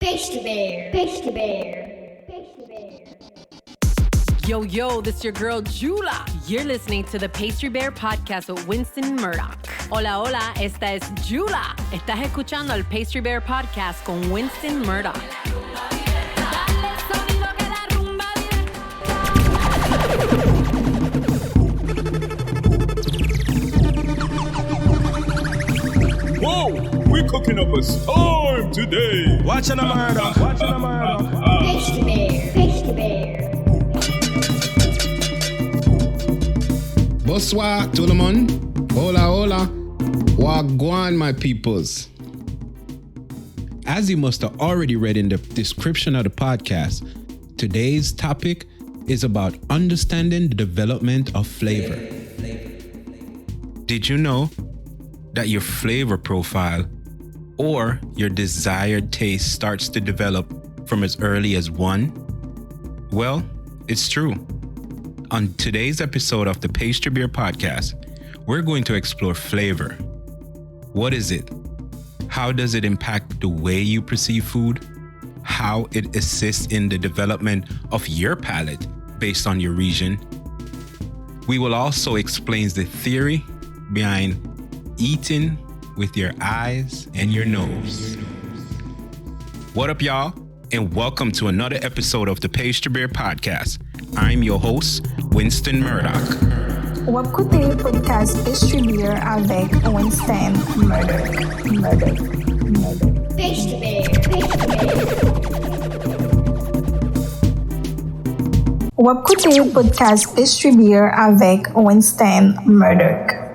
Pastry Bear. Pastry Bear. Pastry Bear. Yo, this is your girl, Jula. You're listening to the Pastry Bear Podcast with Winston Murdoch. Hola, esta es Jula. Estás escuchando el Pastry Bear Podcast con Winston Murdoch. Whoa, we're cooking up a storm today. Watching a murder. Pastry Bear. Pastry Bear. Bonsoir tout le monde. Hola. Wagwan, my peoples. As you must have already read in the description of the podcast, today's topic is about understanding the development of flavor. Did you know that your flavor profile or your desired taste starts to develop from as early as 1? Well, it's true. On today's episode of the Pastry Bear Podcast, we're going to explore flavor. What is it? How does it impact the way you perceive food? How it assists in the development of your palate based on your region? We will also explain the theory behind eating with your eyes and your nose. What up, y'all? And welcome to another episode of the Pastry Bear Podcast. I'm your host, Winston Murdoch. Ou écoutez le podcast Pastry Bear avec Winston Murdoch. Pastry Bear. Pastry Bear. Ou écoutez le podcast Pastry Bear avec Winston Murdoch.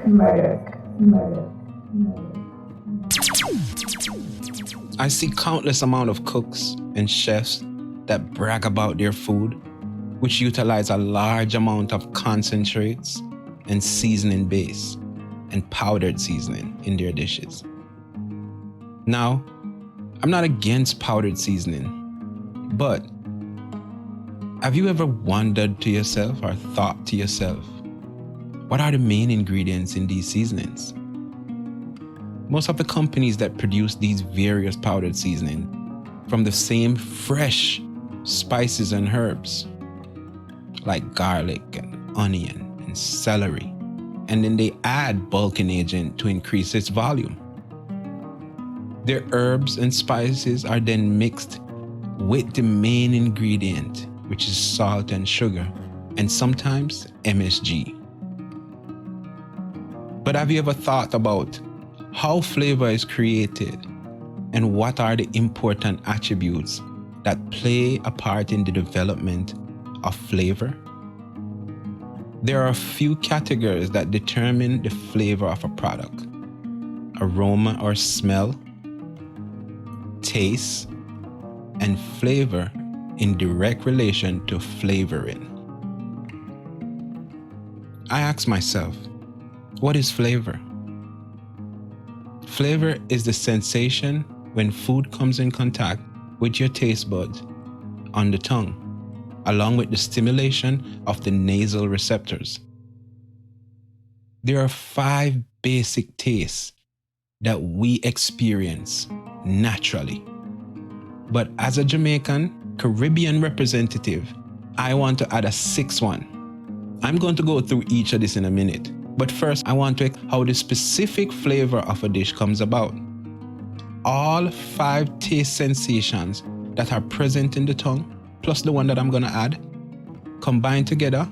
I see countless amount of cooks and chefs that brag about their food, which utilize a large amount of concentrates and seasoning base and powdered seasoning in their dishes. Now, I'm not against powdered seasoning, but have you ever wondered to yourself or thought to yourself, what are the main ingredients in these seasonings? Most of the companies that produce these various powdered seasoning from the same fresh spices and herbs, like garlic and onion and celery, and then they add bulking agent to increase its volume. Their herbs and spices are then mixed with the main ingredient, which is salt and sugar, and sometimes MSG. But have you ever thought about how flavor is created and what are the important attributes that play a part in the development of flavor? There are a few categories that determine the flavor of a product: aroma or smell, taste, and flavor in direct relation to flavoring. I ask myself, what is flavor? Flavor is the sensation when food comes in contact with your taste buds on the tongue, along with the stimulation of the nasal receptors. There are 5 basic tastes that we experience naturally. But as a Jamaican, Caribbean representative, I want to add a 6th one. I'm going to go through each of this in a minute. But first, I want to explain how the specific flavor of a dish comes about. All 5 taste sensations that are present in the tongue, plus the one that I'm going to add, combined together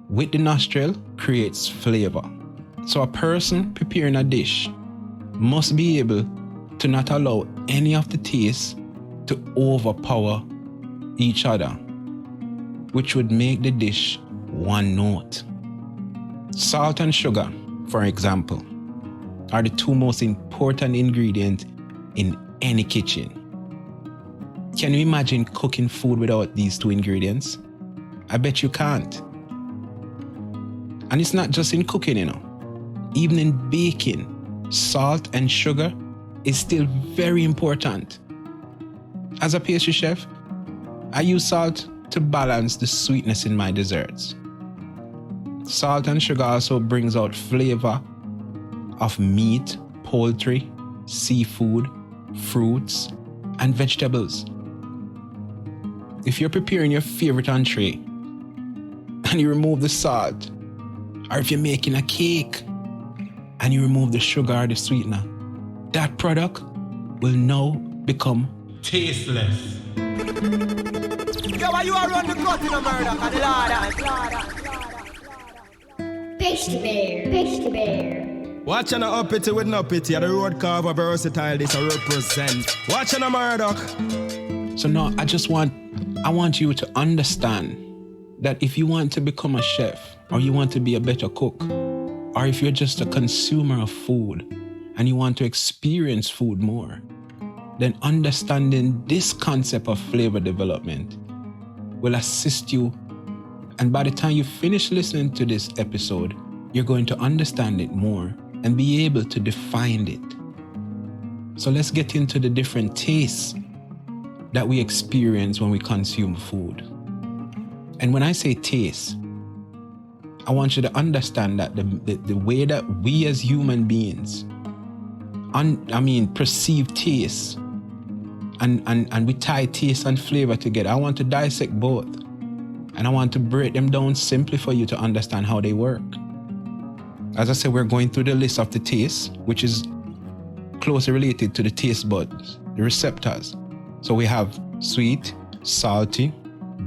with the nostril, creates flavor. So a person preparing a dish must be able to not allow any of the tastes to overpower each other, which would make the dish one note. Salt and sugar, for example, are the 2 most important ingredients in any kitchen. Can you imagine cooking food without these 2 ingredients? I bet you can't. And it's not just in cooking, Even in baking, salt and sugar is still very important. As a pastry chef, I use salt to balance the sweetness in my desserts. Salt and sugar also brings out flavor of meat, poultry, seafood, fruits, and vegetables. If you're preparing your favorite entree and you remove the salt, or if you're making a cake and you remove the sugar or the sweetener, that product will now become tasteless. Yo, why you are run the cut in America, the Pastry bear. Pastry bear. Watch an uppity with no pity, the road carver versatile this a represent. Watch an Murdoch. So now I want you to understand that if you want to become a chef, or you want to be a better cook, or if you're just a consumer of food and you want to experience food more, then understanding this concept of flavor development will assist you. And by the time you finish listening to this episode, you're going to understand it more and be able to define it. So let's get into the different tastes that we experience when we consume food. And when I say taste, I want you to understand that the way that we as human beings perceive taste and we tie taste and flavor together. I want to dissect both, and I want to break them down simply for you to understand how they work. As I said, we're going through the list of the tastes, which is closely related to the taste buds, the receptors. So we have sweet, salty,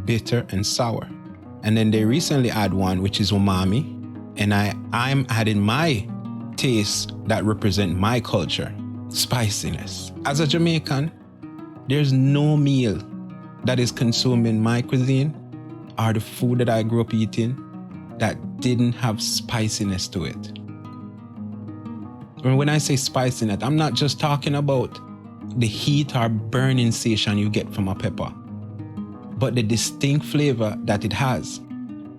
bitter, and sour. And then they recently add one, which is umami. And I'm adding my tastes that represent my culture, spiciness. As a Jamaican, there's no meal that is consumed in my cuisine or the food that I grew up eating that didn't have spiciness to it. And when I say spiciness, I'm not just talking about the heat or burning sensation you get from a pepper, but the distinct flavor that it has.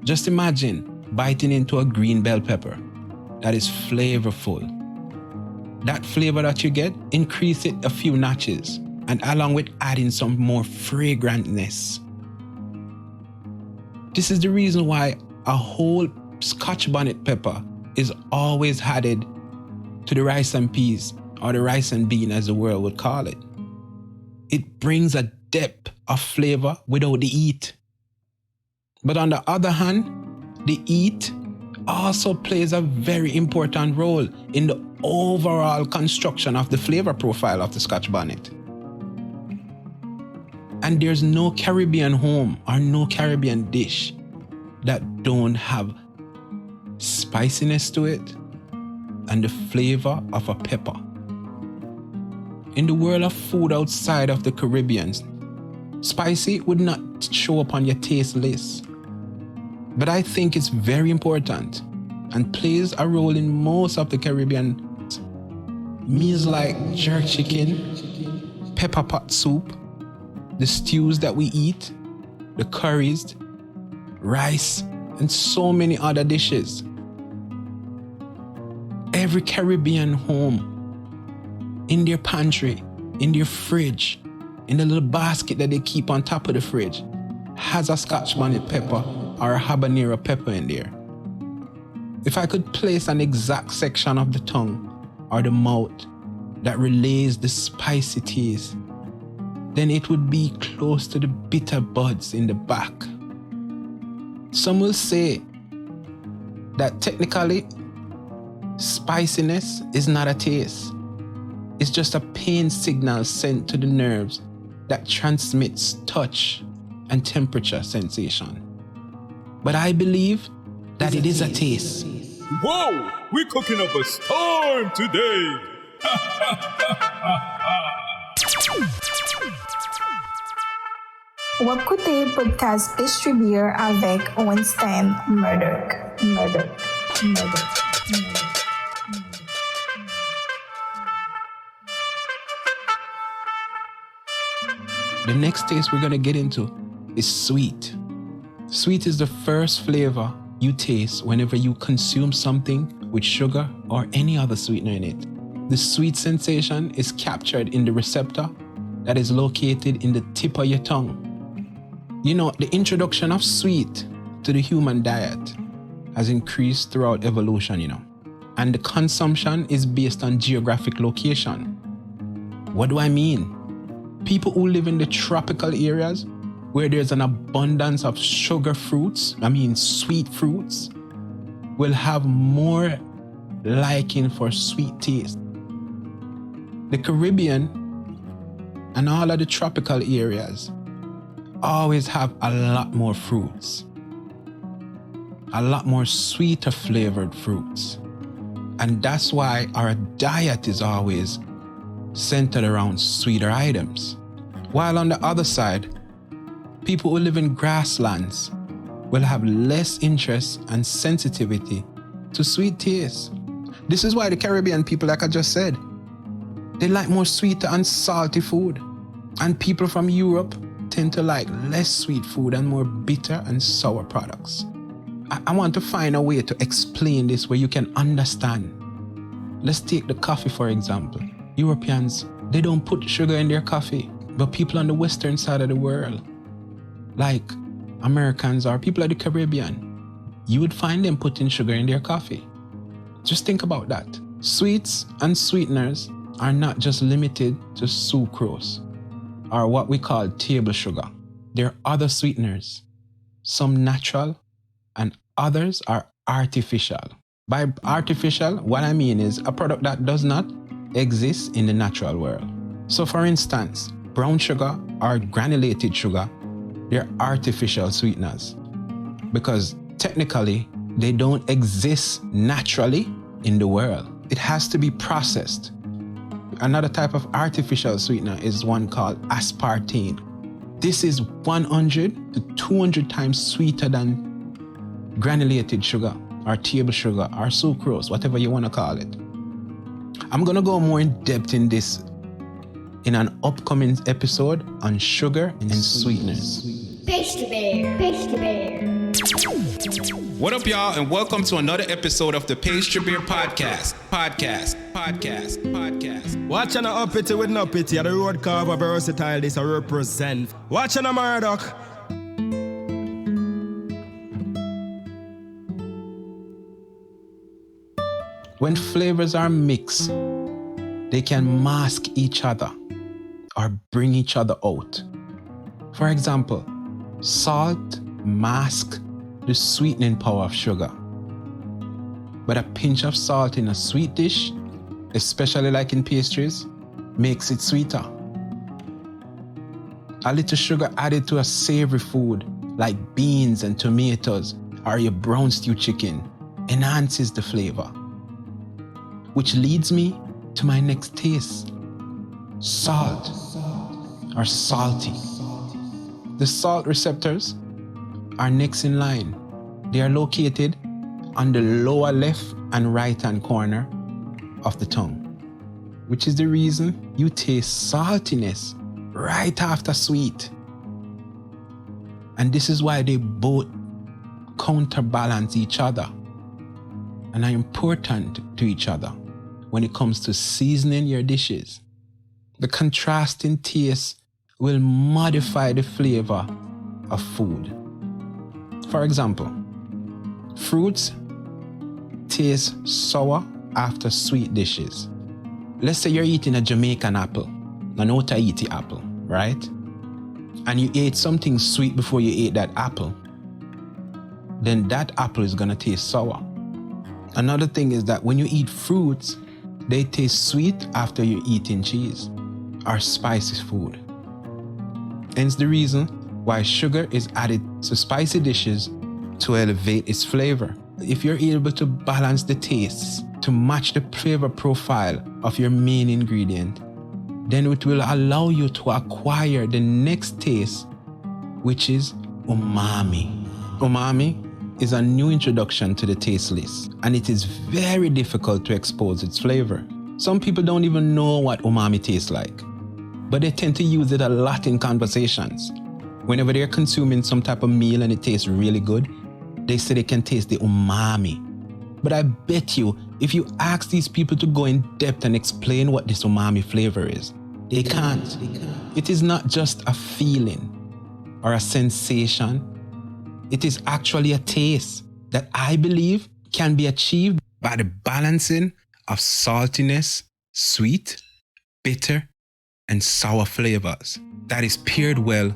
Just imagine biting into a green bell pepper that is flavorful. That flavor that you get, increase it a few notches, and along with adding some more fragrantness. This is the reason why a whole Scotch bonnet pepper is always added to the rice and peas, or the rice and bean as the world would call it. It brings a depth of flavor without the heat. But on the other hand, the heat also plays a very important role in the overall construction of the flavor profile of the Scotch bonnet. And there's no Caribbean home or no Caribbean dish that don't have spiciness to it and the flavor of a pepper. In the world of food outside of the Caribbean, spicy would not show up on your taste list. But I think it's very important and plays a role in most of the Caribbean meals like jerk chicken, pepper pot soup, the stews that we eat, the curries, rice, and so many other dishes. Every Caribbean home, in their pantry, in their fridge, in the little basket that they keep on top of the fridge, has a Scotch bonnet pepper or a habanero pepper in there. If I could place an exact section of the tongue or the mouth that relays the spicy taste, then it would be close to the bitter buds in the back. Some will say that technically, spiciness is not a taste. It's just a pain signal sent to the nerves that transmits touch and temperature sensation. But I believe that it is a taste. Whoa, we're cooking up a storm today. Vous écoutez le podcast Pastry Bear avec Winston Murdoch. The next taste we're going to get into is sweet. Sweet is the first flavor you taste whenever you consume something with sugar or any other sweetener in it. The sweet sensation is captured in the receptor that is located in the tip of your tongue. You know, the introduction of sweet to the human diet has increased throughout evolution, and the consumption is based on geographic location. What do I mean? People who live in the tropical areas where there's an abundance of sugar fruits, sweet fruits, will have more liking for sweet taste. The Caribbean and all of the tropical areas always have a lot more fruits, a lot more sweeter flavored fruits. And that's why our diet is always centered around sweeter items. While on the other side, people who live in grasslands will have less interest and sensitivity to sweet taste. This is why the Caribbean people, like I just said, they like more sweeter and salty food. And people from Europe tend to like less sweet food and more bitter and sour products. I want to find a way to explain this where you can understand. Let's take the coffee, for example. Europeans, they don't put sugar in their coffee, but people on the western side of the world, like Americans or people of the Caribbean, you would find them putting sugar in their coffee. Just think about that. Sweets and sweeteners are not just limited to sucrose, or what we call table sugar. There are other sweeteners, some natural and others are artificial. By artificial, what I mean is a product that does not exist in the natural world. So for instance, brown sugar or granulated sugar, they're artificial sweeteners because technically they don't exist naturally in the world. It has to be processed. Another type of artificial sweetener is one called aspartame. This is 100 to 200 times sweeter than granulated sugar or table sugar or sucrose, whatever you want to call it. I'm going to go more in depth in this in an upcoming episode on sugar and sweeteners. Pastry Bear. Pastry Bear. What up, y'all, and welcome to another episode of the Pastry Bear Podcast. Watch an uppity with no pity. The road carver versatile this I represent. Watch an Murdoch. When flavors are mixed, they can mask each other or bring each other out. For example, salt masks the sweetening power of sugar. But a pinch of salt in a sweet dish, especially like in pastries, makes it sweeter. A little sugar added to a savory food like beans and tomatoes or your brown stew chicken enhances the flavor. Which leads me to my next taste, salt or salty. The salt receptors are next in line. They are located on the lower left and right hand corner of the tongue, which is the reason you taste saltiness right after sweet. And this is why they both counterbalance each other and are important to each other when it comes to seasoning your dishes. The contrasting taste will modify the flavor of food. For example, fruits taste sour after sweet dishes. Let's say you're eating a Jamaican apple, an Tahiti apple, right? And you ate something sweet before you ate that apple. Then that apple is gonna taste sour. Another thing is that when you eat fruits, they taste sweet after you're eating cheese or spicy food. Hence the reason why sugar is added to spicy dishes to elevate its flavor. If you're able to balance the tastes to match the flavor profile of your main ingredient, then it will allow you to acquire the next taste, which is umami. Umami is a new introduction to the taste list, and it is very difficult to expose its flavor. Some people don't even know what umami tastes like, but they tend to use it a lot in conversations. Whenever they're consuming some type of meal and it tastes really good, they say they can taste the umami. But I bet you, if you ask these people to go in depth and explain what this umami flavor is, they can't. It is not just a feeling or a sensation. It is actually a taste that I believe can be achieved by the balancing of saltiness, sweet, bitter, and sour flavors that is paired well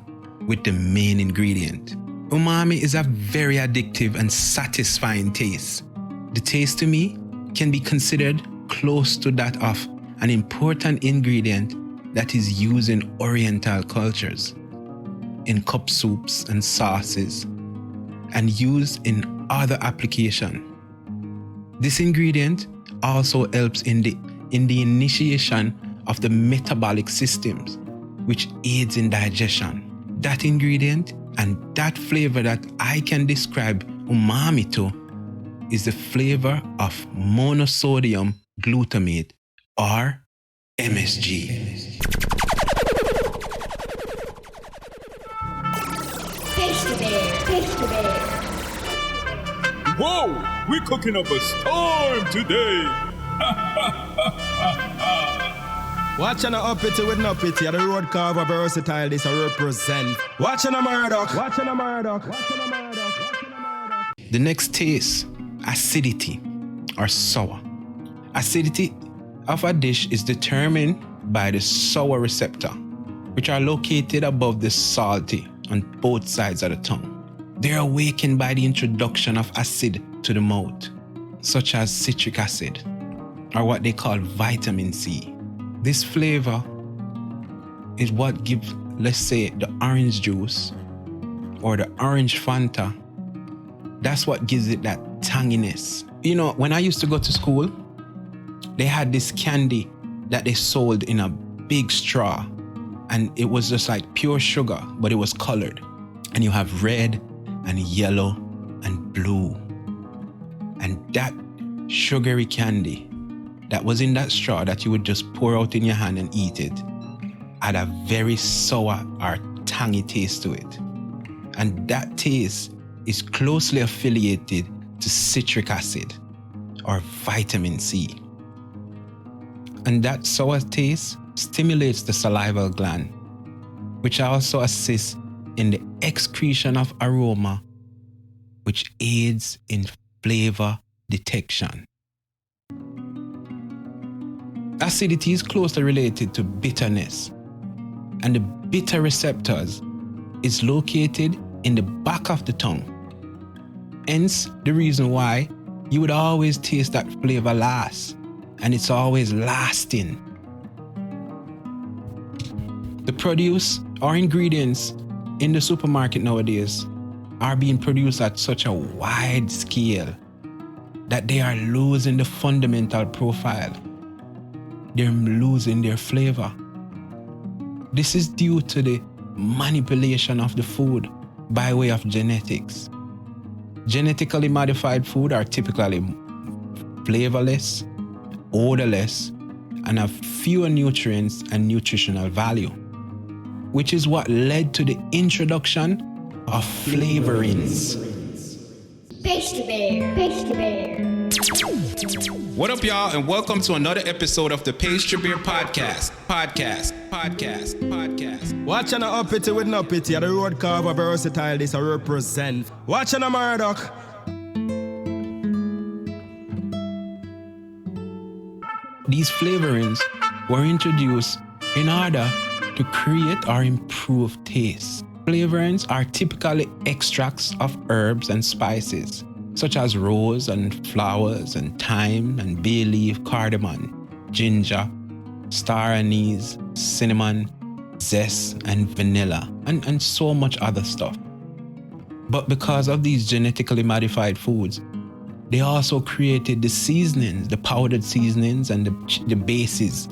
with the main ingredient. Umami is a very addictive and satisfying taste. The taste to me can be considered close to that of an important ingredient that is used in Oriental cultures, in cup soups and sauces, and used in other applications. This ingredient also helps in the initiation of the metabolic systems, which aids in digestion. That ingredient and that flavor that I can describe umami to is the flavor of monosodium glutamate, or MSG. Pastry bear. Whoa, we're cooking up a storm today. Watch an uppity with no pity. The road carver versatile this I represent. Watch an Murdoch. The next taste, acidity or sour. Acidity of a dish is determined by the sour receptor, which are located above the salty on both sides of the tongue. They are awakened by the introduction of acid to the mouth, such as citric acid, or what they call vitamin C. This flavor is what gives, let's say, the orange juice or the orange Fanta. That's what gives it that tanginess. You know, when I used to go to school, they had this candy that they sold in a big straw, and it was just like pure sugar, but it was colored. And you have red and yellow and blue. And that sugary candy that was in that straw that you would just pour out in your hand and eat it had a very sour or tangy taste to it. And that taste is closely affiliated to citric acid or vitamin C. And that sour taste stimulates the salivary gland, which also assists in the excretion of aroma, which aids in flavor detection. Acidity is closely related to bitterness, and the bitter receptors is located in the back of the tongue. Hence, the reason why you would always taste that flavor last, and it's always lasting. The produce or ingredients in the supermarket nowadays are being produced at such a wide scale that they are losing the fundamental profile. They're losing their flavor. This is due to the manipulation of the food by way of genetics. Genetically modified food are typically flavorless, odorless, and have fewer nutrients and nutritional value, which is what led to the introduction of flavorings. Pastry bear. What up, y'all, and welcome to another episode of the Pastry Bear Podcast. Watch an uppity with no pity. The road carver versatile this I represent. Watch an Murdoch. These flavorings were introduced in order to create or improve taste. Flavorings are typically extracts of herbs and spices, such as rose and flowers and thyme and bay leaf, cardamom, ginger, star anise, cinnamon, zest, and vanilla, and so much other stuff. But because of these genetically modified foods, they also created the seasonings, the powdered seasonings and the bases,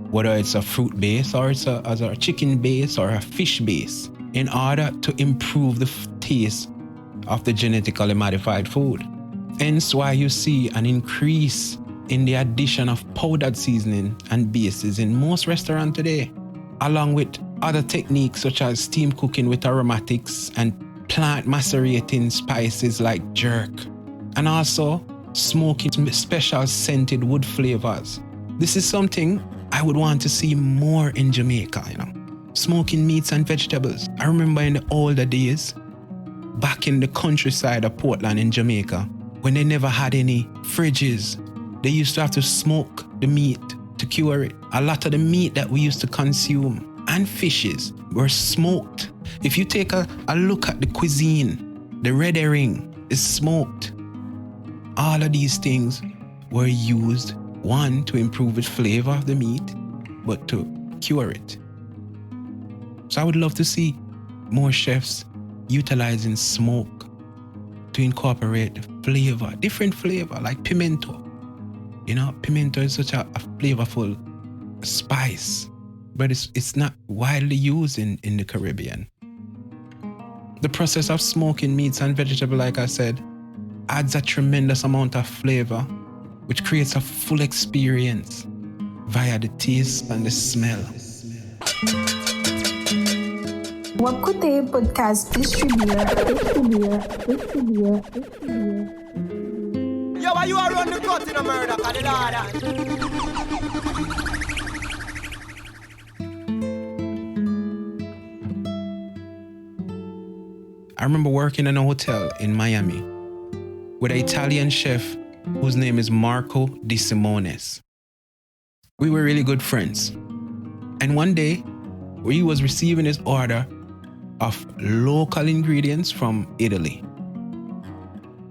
whether it's a fruit base or it's a chicken base or a fish base, in order to improve the taste of the genetically modified food. Hence why you see an increase in the addition of powdered seasoning and bases in most restaurants today, along with other techniques such as steam cooking with aromatics and plant macerating spices like jerk, and also smoking special scented wood flavors. This is something I would want to see more in Jamaica, Smoking meats and vegetables. I remember in the older days, back in the countryside of Portland in Jamaica, when they never had any fridges, they used to have to smoke the meat to cure it. A lot of the meat that we used to consume and fishes were smoked If you take a look at the cuisine, the red herring is smoked. All of these things were used, one, to improve the flavor of the meat, but to cure it. So I would love to see more chefs utilizing smoke to incorporate flavor, different flavor, like pimento. You know, pimento is such a flavorful spice, but it's not widely used in the Caribbean. The process of smoking meats and vegetables, like I said, adds a tremendous amount of flavor, which creates a full experience via the taste and the smell. Wakute Podcast Distributor. Yo, why you are run the cut in a murder, Canada? I remember working in a hotel in Miami with an Italian chef whose name is Marco Di Simones. We were really good friends. And one day, he was receiving his order of local ingredients from Italy,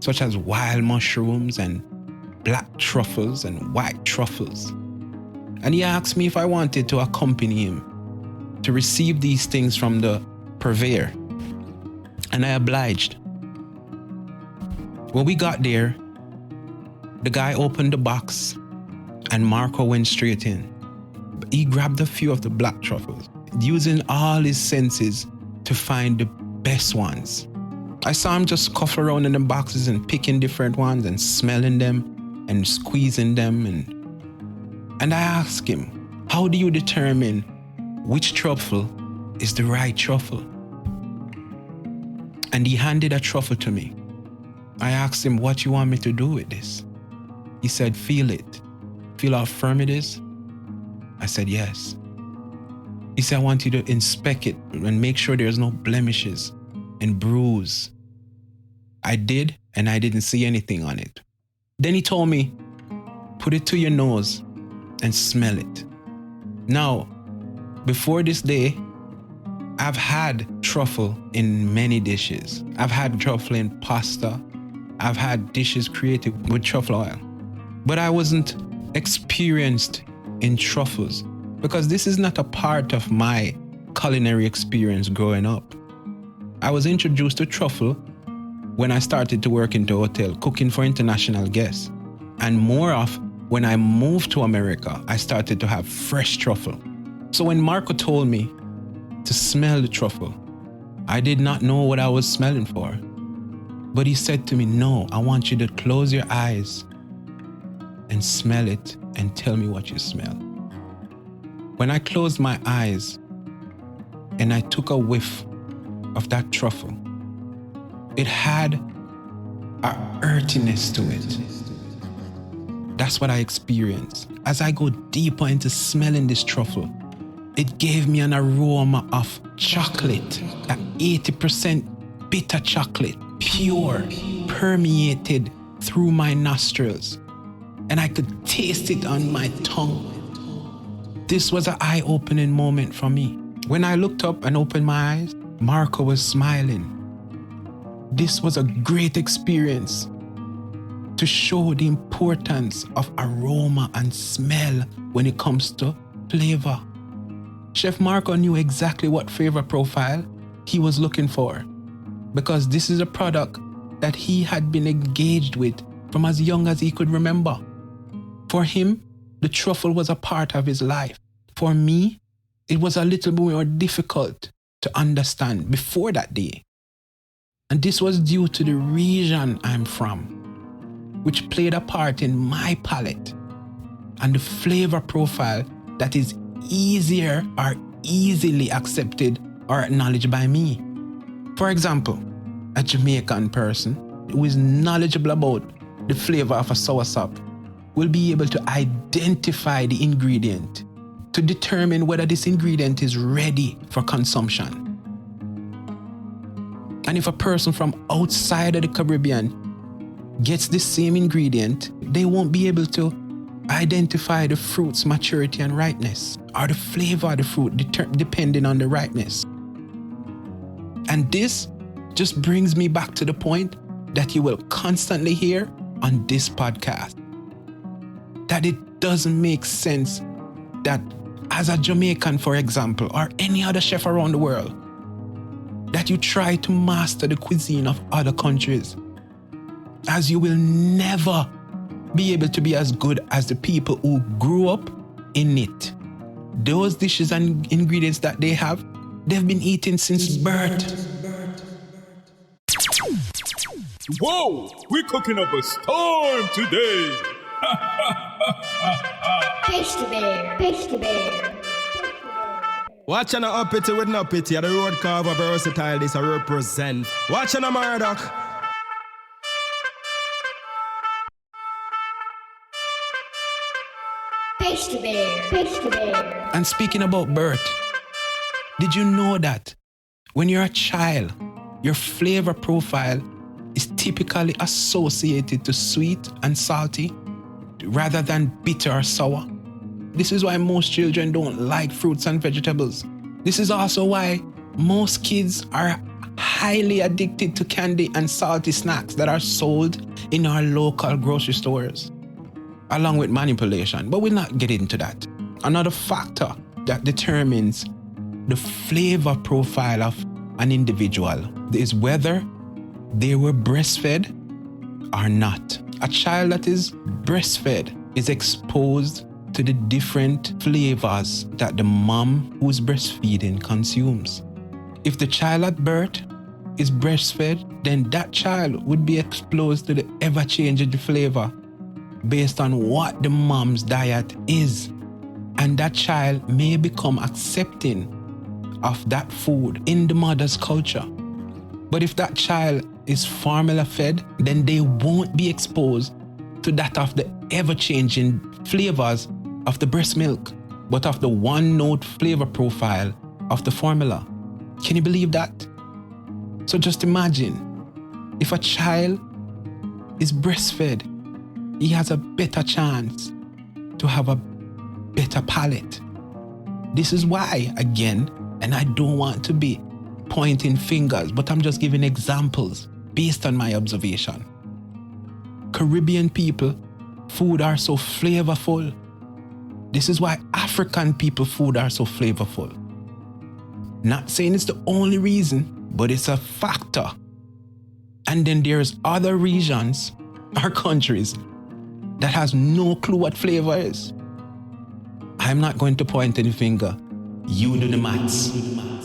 such as wild mushrooms and black truffles and white truffles. And he asked me if I wanted to accompany him to receive these things from the purveyor. And I obliged. When we got there, the guy opened the box and Marco went straight in. He grabbed a few of the black truffles, using all his senses to find the best ones. I saw him just scuff around in the boxes and picking different ones and smelling them and squeezing them. And I asked him, how do you determine which truffle is the right truffle? And he handed a truffle to me. I asked him, what you want me to do with this? He said, feel it. Feel how firm it is? I said, yes. He said, I want you to inspect it and make sure there's no blemishes and bruise. I did, and I didn't see anything on it. Then he told me, put it to your nose and smell it. Now, before this day, I've had truffle in many dishes. I've had truffle in pasta. I've had dishes created with truffle oil. But I wasn't experienced in truffles because this is not a part of my culinary experience growing up. I was introduced to truffle when I started to work in the hotel, cooking for international guests. And more of when I moved to America, I started to have fresh truffle. So when Marco told me to smell the truffle, I did not know what I was smelling for. But he said to me, no, I want you to close your eyes and smell it and tell me what you smell. When I closed my eyes and I took a whiff of that truffle, it had a earthiness to it. That's what I experienced. As I go deeper into smelling this truffle, it gave me an aroma of chocolate, at 80% bitter chocolate, pure, permeated through my nostrils. And I could taste it on my tongue. This was an eye-opening moment for me. When I looked up and opened my eyes, Marco was smiling. This was a great experience to show the importance of aroma and smell when it comes to flavor. Chef Marco knew exactly what flavor profile he was looking for because this is a product that he had been engaged with from as young as he could remember. For him, the truffle was a part of his life. For me, it was a little more difficult to understand before that day. And this was due to the region I'm from, which played a part in my palate and the flavor profile that is easier or easily accepted or acknowledged by me. For example, a Jamaican person who is knowledgeable about the flavor of a soursop will be able to identify the ingredient to determine whether this ingredient is ready for consumption. And if a person from outside of the Caribbean gets the same ingredient, they won't be able to identify the fruit's maturity and ripeness, or the flavor of the fruit depending on the ripeness. And this just brings me back to the point that you will constantly hear on this podcast. That it doesn't make sense that as a Jamaican, for example, or any other chef around the world, that you try to master the cuisine of other countries, as you will never be able to be as good as the people who grew up in it. Those dishes and ingredients that they have, they've been eating since birth. Whoa, we're cooking up a storm today. Pastry bear. Pastry bear. Watch an uppity with no pity. The road carver versatile this I represent. Watch an Murdoch. Pastry bear. Pastry bear. And speaking about birth, did you know that when you're a child, your flavor profile is typically associated to sweet and salty rather than bitter or sour? This is why most children don't like fruits and vegetables. This is also why most kids are highly addicted to candy and salty snacks that are sold in our local grocery stores, along with manipulation. But we'll not get into that. Another factor that determines the flavor profile of an individual is whether they were breastfed or not. A child that is breastfed is exposed to the different flavors that the mom who's breastfeeding consumes. If the child at birth is breastfed, then that child would be exposed to the ever-changing flavor based on what the mom's diet is. And that child may become accepting of that food in the mother's culture. But if that child is formula fed, then they won't be exposed to that of the ever-changing flavors of the breast milk, but of the one-note flavor profile of the formula. Can you believe that? So just imagine, if a child is breastfed, he has a better chance to have a better palate. This is why, again, and I don't want to be pointing fingers, but I'm just giving examples based on my observation. Caribbean people, food are so flavorful. This is why African people food are so flavorful. Not saying it's the only reason, but it's a factor. And then there's other regions or countries that has no clue what flavor is. I'm not going to point any finger. You do the maths.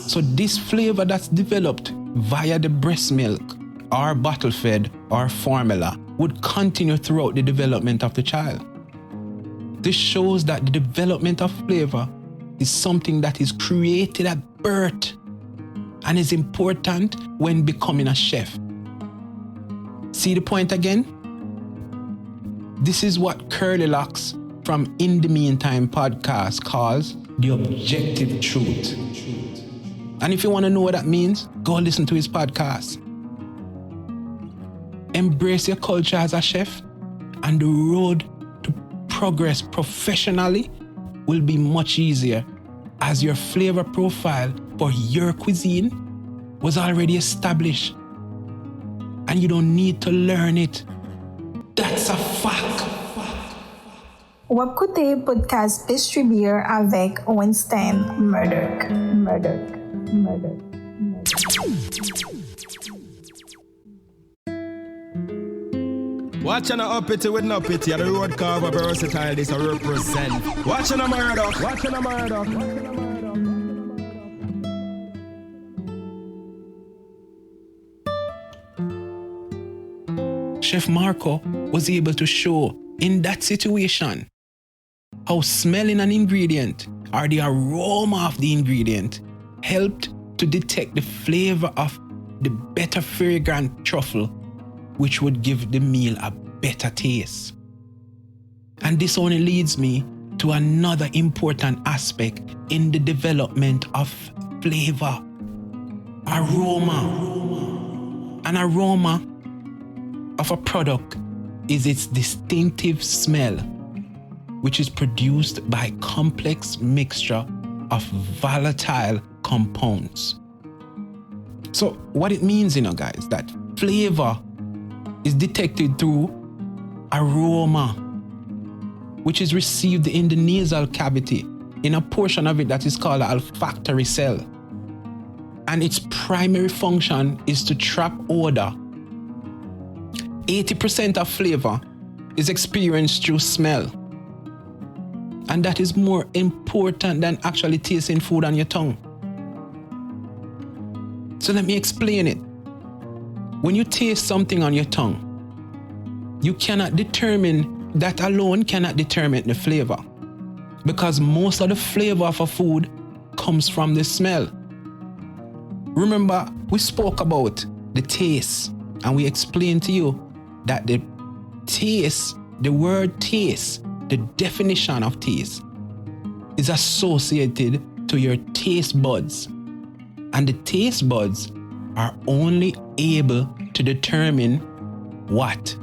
So this flavor that's developed via the breast milk or bottle-fed or formula would continue throughout the development of the child. This shows that the development of flavor is something that is created at birth and is important when becoming a chef. See the point again? This is what Curly Locks from In the Meantime podcast calls the objective truth. And if you want to know what that means, go listen to his podcast. Embrace your culture as a chef, and the road to progress professionally will be much easier as your flavor profile for your cuisine was already established and you don't need to learn it. That's a fact. Ou écoutez podcast Pastry Beer avec Winston Murdoch. Watch an uppity with no pity. The road carver versatile this I represent. Watch an Murdoch. Watch an Murdoch. Chef Marco was able to show in that situation how smelling an ingredient or the aroma of the ingredient helped to detect the flavor of the better fragrant truffle, which would give the meal a better taste. And this only leads me to another important aspect in the development of flavor: aroma. An aroma of a product is its distinctive smell, which is produced by a complex mixture of volatile compounds. So what it means, guys, that flavor is detected through aroma, which is received in the nasal cavity in a portion of it that is called the olfactory cell. And its primary function is to trap odor. 80% of flavor is experienced through smell. And that is more important than actually tasting food on your tongue. So let me explain it. When you taste something on your tongue, you cannot determine, that alone cannot determine the flavor, because most of the flavor of a food comes from the smell. Remember, we spoke about the taste, and we explained to you that the word taste, the definition of taste, is associated to your taste buds. And the taste buds are only able to determine what?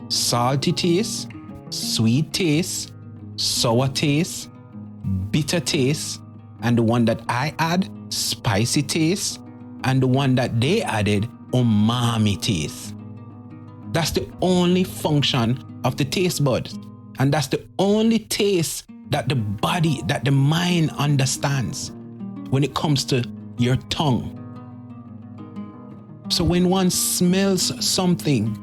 Salty taste, sweet taste, sour taste, bitter taste, and the one that I add, spicy taste, and the one that they added, umami taste. That's the only function of the taste buds. And that's the only taste that the body, that the mind understands when it comes to your tongue. So when one smells something,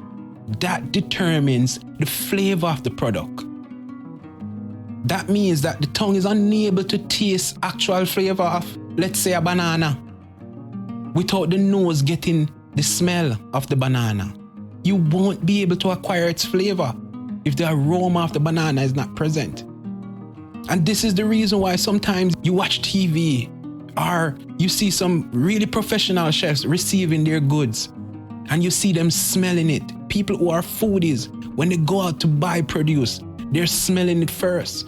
that determines the flavor of the product. That means that the tongue is unable to taste actual flavor of, let's say, a banana, without the nose getting the smell of the banana. You won't be able to acquire its flavor if the aroma of the banana is not present. And this is the reason why sometimes you watch TV or you see some really professional chefs receiving their goods and you see them smelling it. People who are foodies, when they go out to buy produce, they're smelling it first.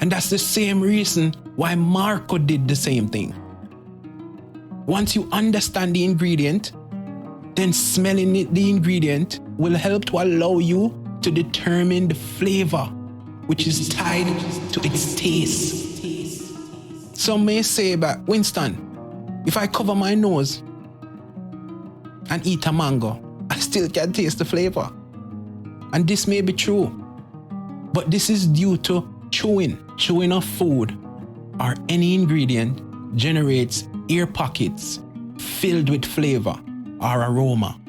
And that's the same reason why Marco did the same thing. Once you understand the ingredient, then smelling the ingredient will help to allow you to determine the flavor, which is tied to its taste. Some may say, but Winston, if I cover my nose and eat a mango, I still can taste the flavor. And this may be true, but this is due to chewing. Chewing of food or any ingredient generates air pockets filled with flavor or aroma,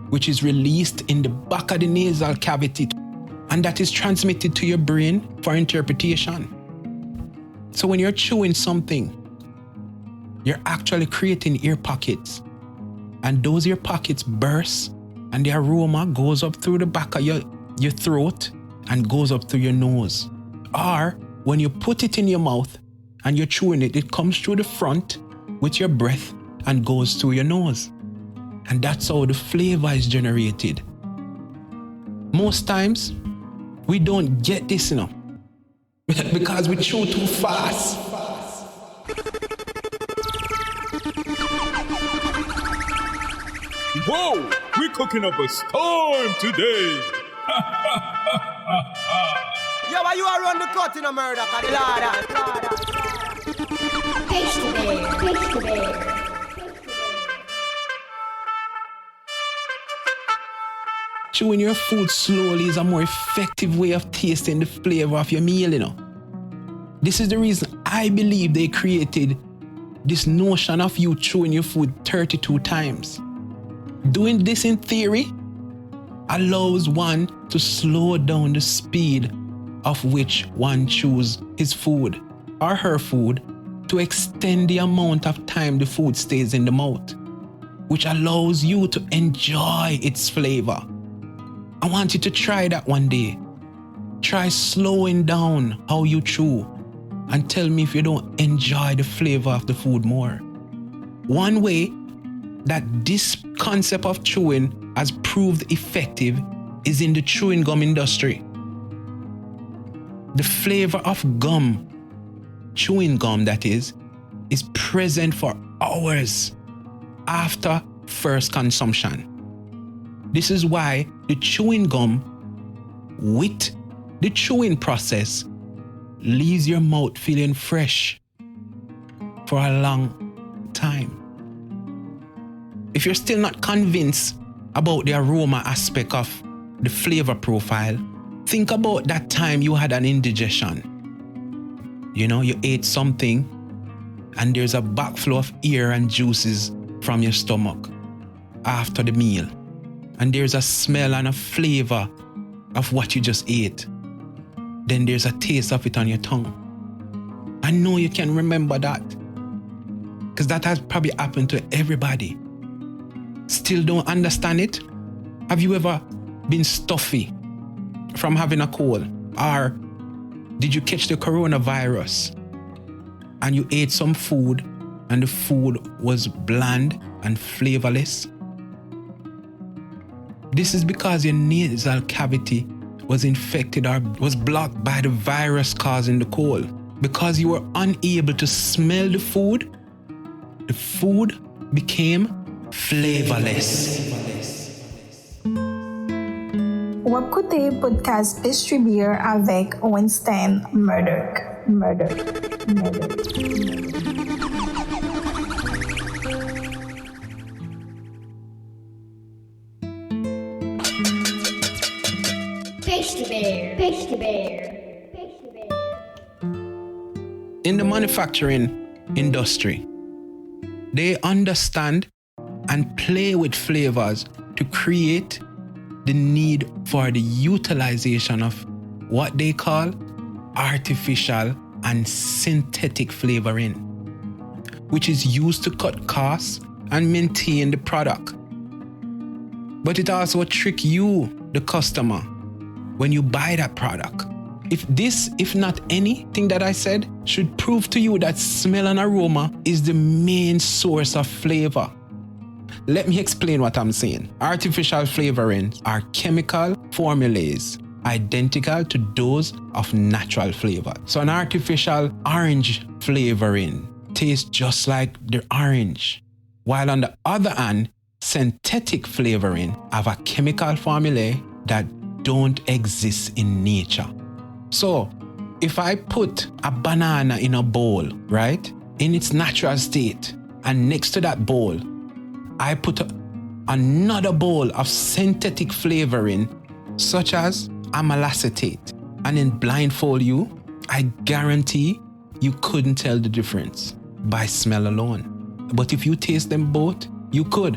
which is released in the back of the nasal cavity, and that is transmitted to your brain for interpretation. So when you're chewing something, you're actually creating ear pockets, and those ear pockets burst, and the aroma goes up through the back of your throat and goes up through your nose. Or when you put it in your mouth and you're chewing it, it comes through the front with your breath and goes through your nose. And that's how the flavor is generated. Most times, we don't get this, because we chew too fast. Whoa, we're cooking up a storm today. Yo, why you are run the cut in a murder? Pastry bear, pastry bear. Chewing your food slowly is a more effective way of tasting the flavor of your meal, This is the reason I believe they created this notion of you chewing your food 32 times. Doing this in theory allows one to slow down the speed of which one chews his food or her food, to extend the amount of time the food stays in the mouth, which allows you to enjoy its flavor. I want you to try that one day. Try slowing down how you chew and tell me if you don't enjoy the flavor of the food more. One way that this concept of chewing has proved effective is in the chewing gum industry. The flavor of gum, chewing gum that is present for hours after first consumption. This is why the chewing gum with the chewing process leaves your mouth feeling fresh for a long time. if you're still not convinced about the aroma aspect of the flavor profile, think about that time you had an indigestion. You know, you ate something and there's a backflow of air and juices from your stomach after the meal. And there's a smell and a flavor of what you just ate. Then there's a taste of it on your tongue. I know you can remember that, because that has probably happened to everybody. Still don't understand it? Have you ever been stuffy from having a cold? Or did you catch the coronavirus and you ate some food and the food was bland and flavorless? This is because your nasal cavity was infected or was blocked by the virus causing the cold. Because you were unable to smell the food became flavorless. Ou écoutez podcast Distribuer avec Winston Murdoch. Pastry Bear. In the manufacturing industry, they understand and play with flavors to create the need for the utilization of what they call artificial and synthetic flavoring, which is used to cut costs and maintain the product. But it also tricks you, the customer, when you buy that product. If not anything that I said, should prove to you that smell and aroma is the main source of flavor. Let me explain what I'm saying. Artificial flavorings are chemical formulas identical to those of natural flavor. So an artificial orange flavoring tastes just like the orange, while on the other hand, synthetic flavoring have a chemical formula that don't exist in nature. So, if I put a banana in a bowl, right, in its natural state, and next to that bowl, I put another bowl of synthetic flavoring, such as amyl acetate, and then blindfold you, I guarantee you couldn't tell the difference by smell alone. But if you taste them both, you could.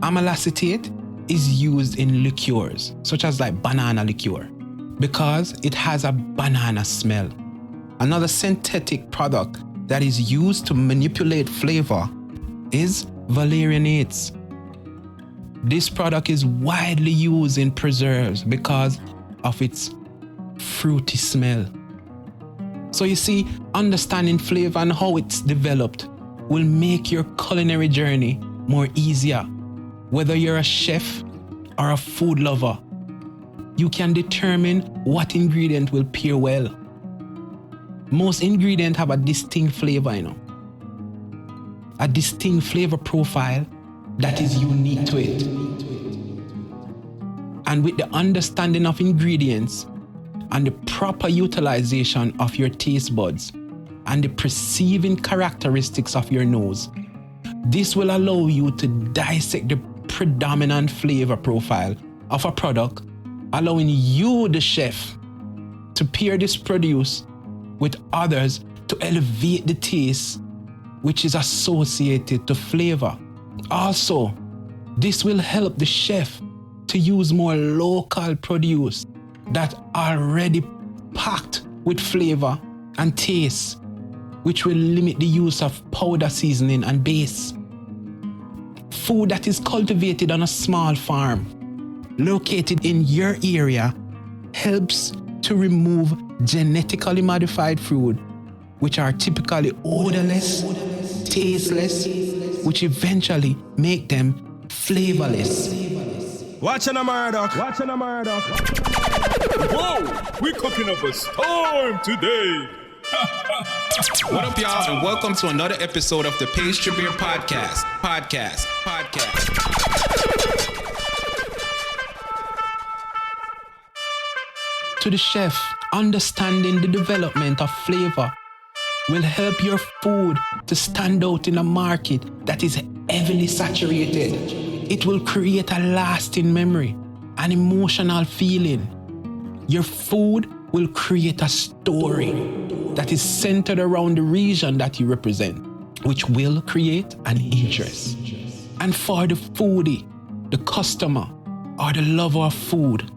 Amyl acetate is used in liqueurs, such as like banana liqueur, because it has a banana smell. Another synthetic product that is used to manipulate flavor is valerianates. This product is widely used in preserves because of its fruity smell. So you see, understanding flavor and how it's developed will make your culinary journey more easier. Whether you're a chef or a food lover, you can determine what ingredient will pair well. Most ingredients have a distinct flavor, a distinct flavor profile that is unique to it. And with the understanding of ingredients and the proper utilization of your taste buds and the perceiving characteristics of your nose, this will allow you to dissect the predominant flavor profile of a product, allowing you, the chef, to pair this produce with others to elevate the taste which is associated to flavor. Also, this will help the chef to use more local produce that are already packed with flavor and taste, which will limit the use of powder seasoning and base. Food that is cultivated on a small farm located in your area helps to remove genetically modified food, which are typically odorless, tasteless, which eventually make them flavorless. Watching a Murdoch. Whoa, we're cooking up a storm today. What up, y'all, and welcome to another episode of the Pastry Bear Podcast. To the chef, understanding the development of flavor will help your food to stand out in a market that is heavily saturated. It will create a lasting memory, an emotional feeling. Your food will create a story that is centered around the region that you represent, which will create an interest. And for the foodie, the customer, or the lover of food,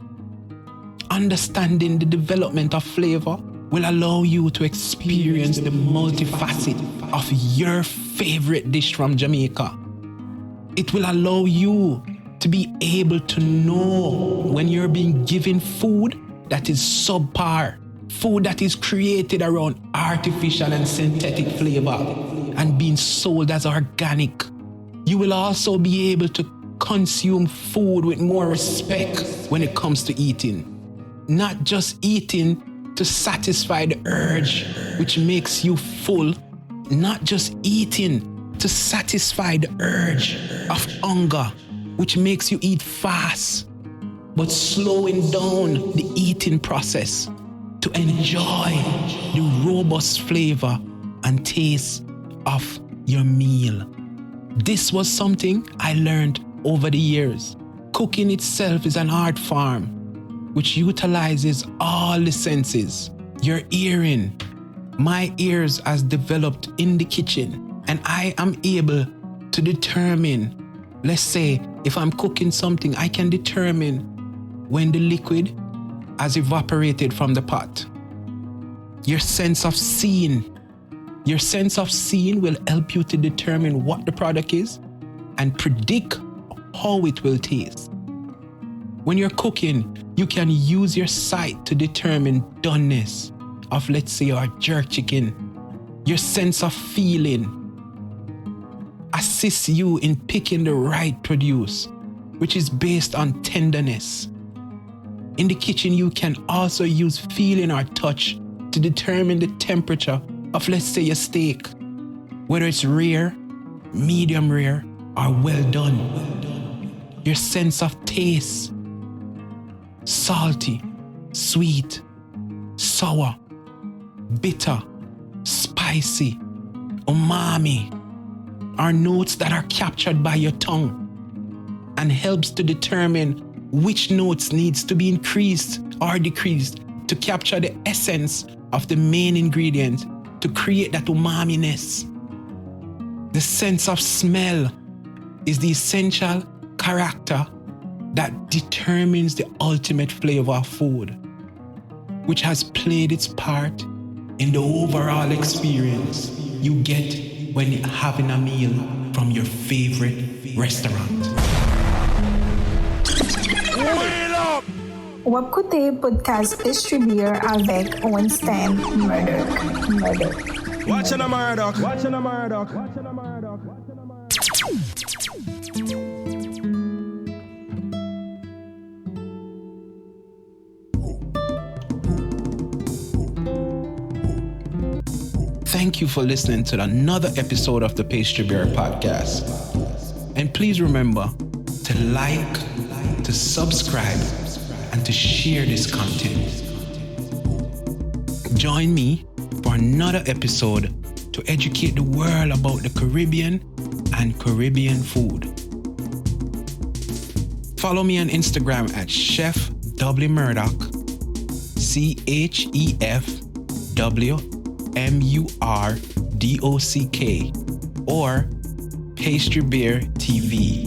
understanding the development of flavor will allow you to experience the multifaceted of your favorite dish from Jamaica. It will allow you to be able to know when you're being given food that is subpar, food that is created around artificial and synthetic flavor and being sold as organic. You will also be able to consume food with more respect when it comes to eating. Not just eating to satisfy the urge, which makes you full. Not just eating to satisfy the urge of hunger, which makes you eat fast, but slowing down the eating process to enjoy the robust flavor and taste of your meal. This was something I learned over the years. Cooking itself is an art form which utilizes all the senses. Your hearing, my ears has developed in the kitchen, and I am able to determine, let's say, if I'm cooking something, I can determine when the liquid has evaporated from the pot. Your sense of seeing will help you to determine what the product is and predict how it will taste. When you're cooking, you can use your sight to determine doneness of, let's say, our jerk chicken. Your sense of feeling assists you in picking the right produce, which is based on tenderness. In the kitchen, you can also use feeling or touch to determine the temperature of, let's say, a steak, whether it's rare, medium rare, or well done. Your sense of taste, salty, sweet, sour, bitter, spicy, umami, are notes that are captured by your tongue and helps to determine which notes needs to be increased or decreased to capture the essence of the main ingredient to create that umami-ness. The sense of smell is the essential character that determines the ultimate flavor of food, which has played its part in the overall experience you get when having a meal from your favorite restaurant. Ou écoutez podcast distribué avec Winston Murdoch. Watching a Murdoch. Thank you for listening to another episode of the Pastry Bear Podcast. And please remember to like, to subscribe, and to share this content. Join me for another episode to educate the world about the Caribbean and Caribbean food. Follow me on Instagram at Chef W Murdoch, ChefWMurdock, or Pastry Bear TV.